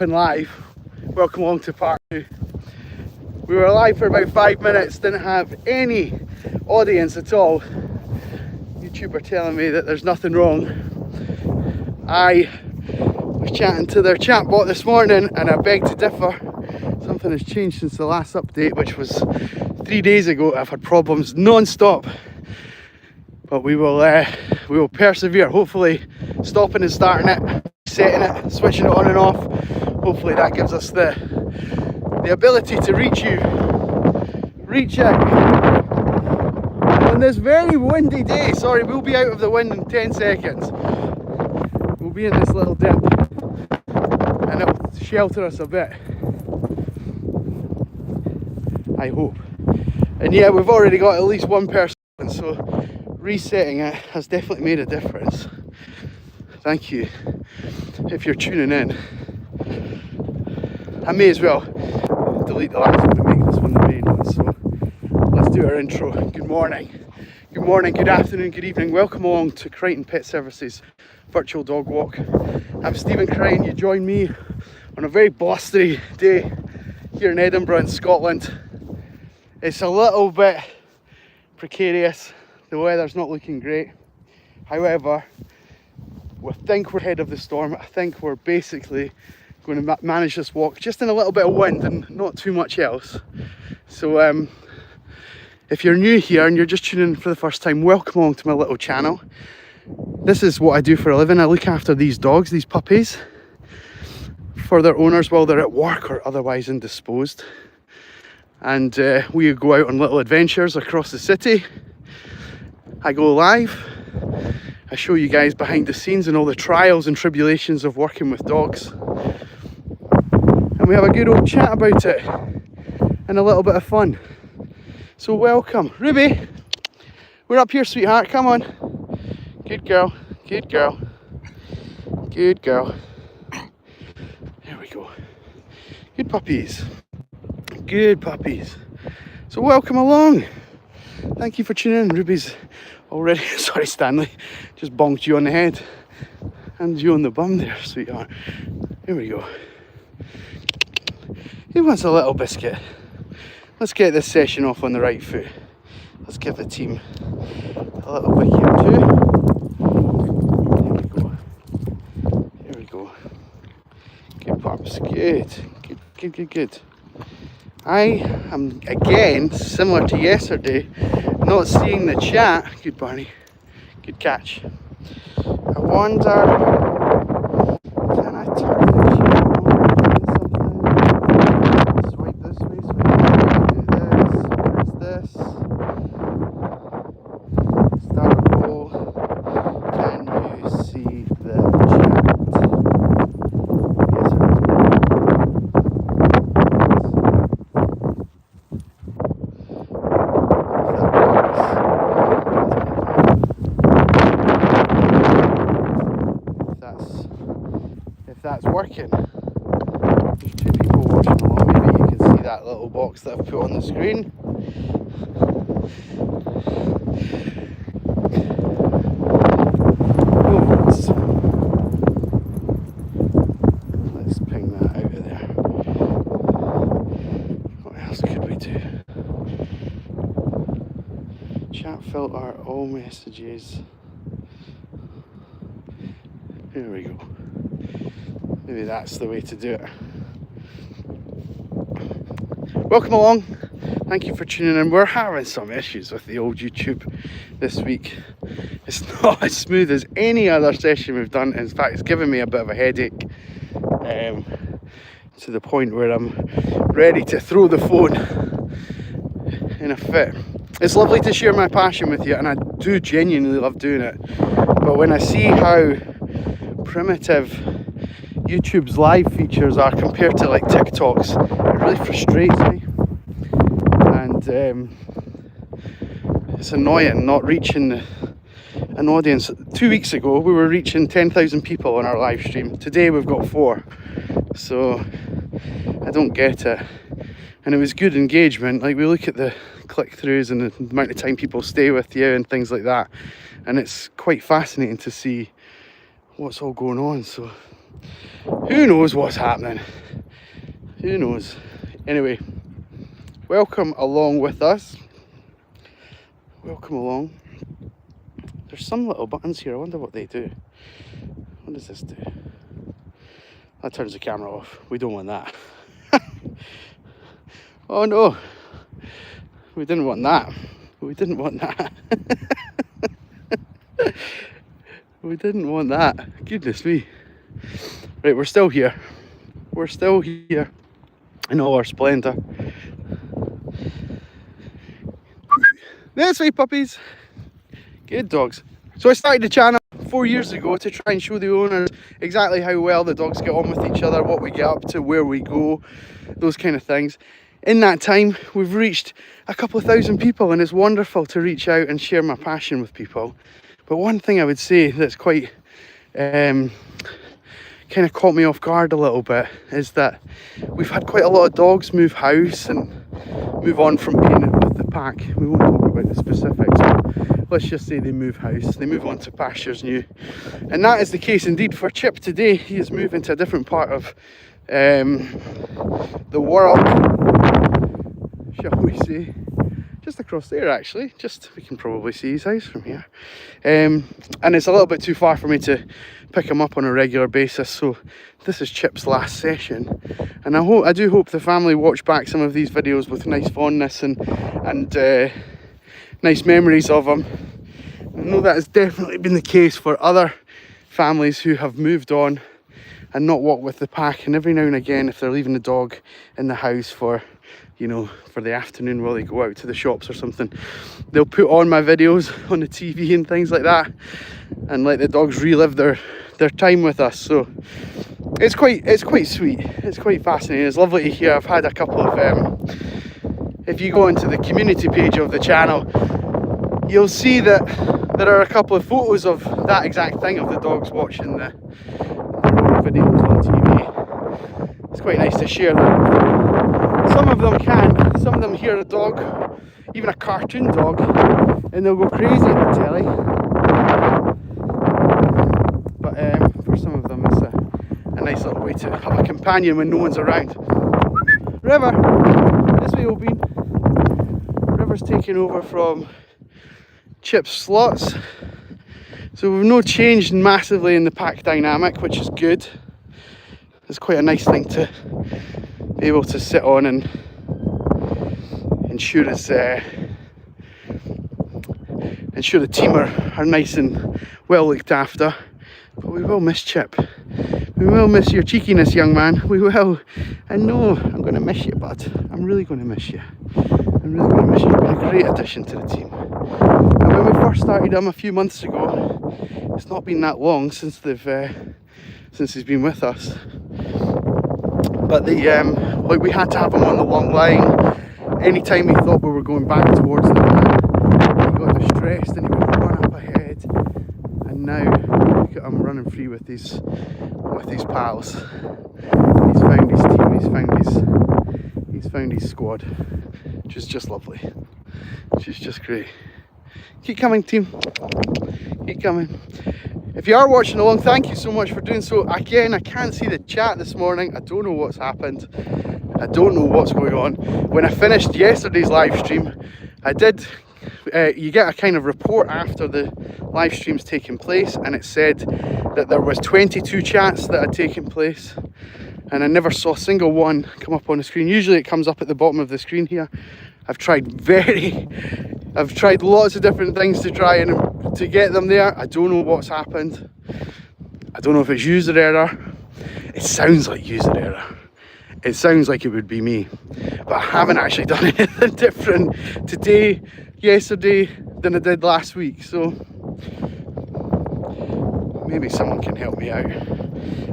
been live. Welcome along to part 2. We were live for about 5 minutes, didn't have any audience at all. YouTube are telling me that there's nothing wrong. I was chatting to their chatbot this morning and I beg to differ. Something has changed since the last update, which was 3 days ago. I've had problems non-stop, but we will persevere. Hopefully stopping and starting it, setting it, switching it on and off. Hopefully that gives us the ability to reach out on this very windy day. Sorry, we'll be out of the wind in 10 seconds. We'll be in this little dip and it'll shelter us a bit, I hope. And yeah, we've already got at least one person, so resetting it has definitely made a difference. Thank you if you're tuning in. I may as well delete the last one and make this one the main one. So let's do our intro. Good morning, good afternoon, good evening. Welcome along to Crighton Pet Services virtual dog walk. I'm Stephen Crighton. You join me on a very blustery day here in Edinburgh in Scotland. It's a little bit precarious. The weather's not looking great. However, we think we're ahead of the storm. I think we're basically going to manage this walk just in a little bit of wind and not too much else. So if you're new here and you're just tuning in for the first time, welcome along to my little channel. This is what I do for a living. I look after these dogs, these puppies, for their owners while they're at work or otherwise indisposed. And we go out on little adventures across the city. I go live. I show you guys behind the scenes and all the trials and tribulations of working with dogs. And we have a good old chat about it and a little bit of fun. So welcome. Ruby, we're up here, sweetheart. Come on. Good girl. Good girl. Good girl. There we go. Good puppies. Good puppies. So welcome along. Thank you for tuning in. Ruby's already, sorry Stanley, just bonked you on the head and you on the bum there, sweetheart. Here we go. Who wants a little biscuit? Let's get this session off on the right foot. Let's give the team a little wiki or two. Here we go. Here we go. Good pups. Good. I am again, similar to yesterday, not seeing the chat. Good Barney. Good catch. I wonder, can I turn the chat on? Swipe this way, do this. Start roll. Can you see the chat? Yes or no? If that's working. There's 2 people watching along. Maybe you can see that little box that I've put on the screen. Let's ping that out of there. What else could we do? Chat filter all messages. Here we go. Maybe that's the way to do it. Welcome along. Thank you for tuning in. We're having some issues with the old YouTube this week. It's not as smooth as any other session we've done. In fact, it's given me a bit of a headache, to the point where I'm ready to throw the phone in a fit. It's lovely to share my passion with you, and I do genuinely love doing it. But when I see how primitive YouTube's live features are compared to like TikTok's, it really frustrates me. And it's annoying not reaching an audience. 2 weeks ago we were reaching 10,000 people on our live stream. Today we've got 4. So I don't get it. And it was good engagement. Like, we look at the click-throughs and the amount of time people stay with you and things like that, and it's quite fascinating to see what's all going on. So who knows what's happening? Who knows? Anyway, welcome along with us. Welcome along. There's some little buttons here. I wonder what they do. What does this do? That turns the camera off. We don't want that. Oh no. We didn't want that. We didn't want that. We didn't want that. Goodness me. Right, we're still here. We're still here in all our splendour. This way, puppies. Good dogs. So I started the channel 4 years ago to try and show the owners exactly how well the dogs get on with each other, what we get up to, where we go, those kind of things. In that time, we've reached a couple of thousand people, and it's wonderful to reach out and share my passion with people. But one thing I would say that's quite kind of caught me off guard a little bit is that we've had quite a lot of dogs move house and move on from being with the pack. We won't talk about the specifics, but let's just say they move house, they move on to pastures new. And that is the case indeed for Chip today. He is moving to a different part of the world, shall we say. Just across there actually, we can probably see his house from here. And it's a little bit too far for me to pick him up on a regular basis, so this is Chip's last session. And I do hope the family watch back some of these videos with nice fondness and nice memories of him. I know that has definitely been the case for other families who have moved on and not walked with the pack, and every now and again, if they're leaving the dog in the house for, you know, for the afternoon while they go out to the shops or something, they'll put on my videos on the TV and things like that and let the dogs relive their time with us. So it's quite sweet, it's quite fascinating, it's lovely to hear. I've had a couple of if you go into the community page of the channel, you'll see that there are a couple of photos of that exact thing, of the dogs watching the videos on TV. It's quite nice to share that. Some of them hear a dog, even a cartoon dog, and they'll go crazy at the telly. But for some of them it's a nice little way to have a companion when no one's around. River, this way Obin. River's taking over from Chip's slots. So we've no changed massively in the pack dynamic, which is good. It's quite a nice thing to be able to sit on and ensure the team are nice and well looked after. But we will miss Chip. We will miss your cheekiness, young man. We will. I know I'm going to miss you, bud. I'm really going to miss you. I'm really going to miss you. You've been a great addition to the team. And when we first started him a few months ago, it's not been that long since since he's been with us. But like we had to have him on the long line. Anytime he thought we were going back towards the van, he got distressed and he would run up ahead. And now look at him running free with his pals. He's found his team. He's found his squad, which is just lovely. Which is just great. Keep coming, team. Keep coming. If you are watching along, thank you so much for doing so. Again, I can't see the chat this morning. I don't know what's happened. I don't know what's going on. When I finished yesterday's live stream, I did, you get a kind of report after the live stream's taken place, and it said that there was 22 chats that had taken place, and I never saw a single one come up on the screen. Usually it comes up at the bottom of the screen here. I've tried lots of different things to try and to get them there. I don't know what's happened. I don't know if it's user error. It sounds like user error. It sounds like it would be me, but I haven't actually done anything different today, yesterday, than I did last week. So maybe someone can help me out.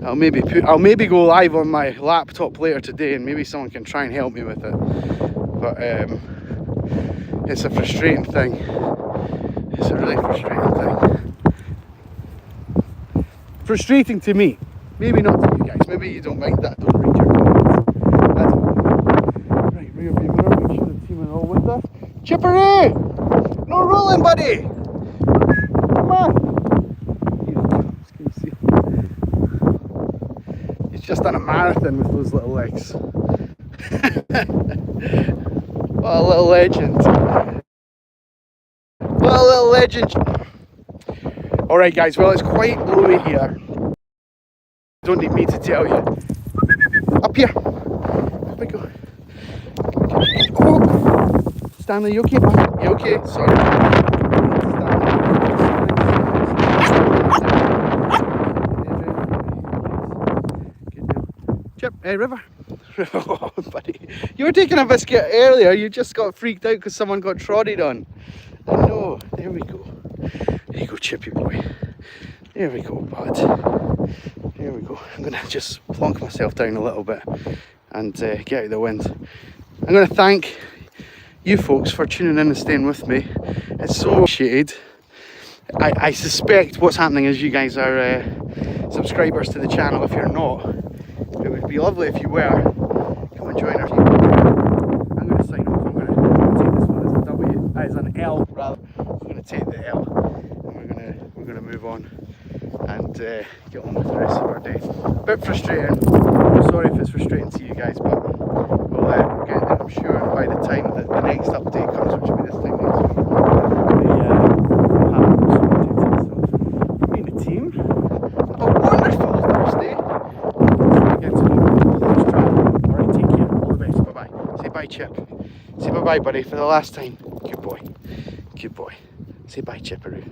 I'll maybe go live on my laptop later today, and maybe someone can try and help me with it. But it's a frustrating thing. It's a really frustrating thing. Frustrating to me. Maybe not to you guys. Maybe you don't mind that. Don't read your comments. I don't know. Right, rear view mirror. Make sure the team are all with us. Chippery! No rolling, buddy! Come on! Just gonna see. done a marathon with those little legs. What a little legend. What a little legend. Alright guys, well it's quite blowy here. Don't need me to tell you. Up here. Up we go. Oh. Stanley, you okay, man? You okay? Sorry. Chip, hey, River. Oh, buddy. You were taking a biscuit earlier, you just got freaked out because someone got trotted on. I know. There we go. There you go, Chippy boy. There we go, bud. There we go. I'm going to just plonk myself down a little bit and get out of the wind. I'm going to thank you folks for tuning in and staying with me. It's so appreciated. I suspect what's happening is you guys are subscribers to the channel. If you're not, it would be lovely if you were. Come and join our team. I'm going to sign off. I'm going to take this one as a W, as an L rather. I'm going to take the L and we're going to move on and get on with the rest of our day. A bit frustrating. I'm sorry if it's frustrating to you guys, but we'll get there, I'm sure, by the time that the next update comes, which will be this time next week. From being a team, have a wonderful Thursday. Alright, take care. All the best. Bye bye. Say bye, Chip. Say bye bye, buddy, for the last time. Good boy. Good boy. Say bye, Chipperoo.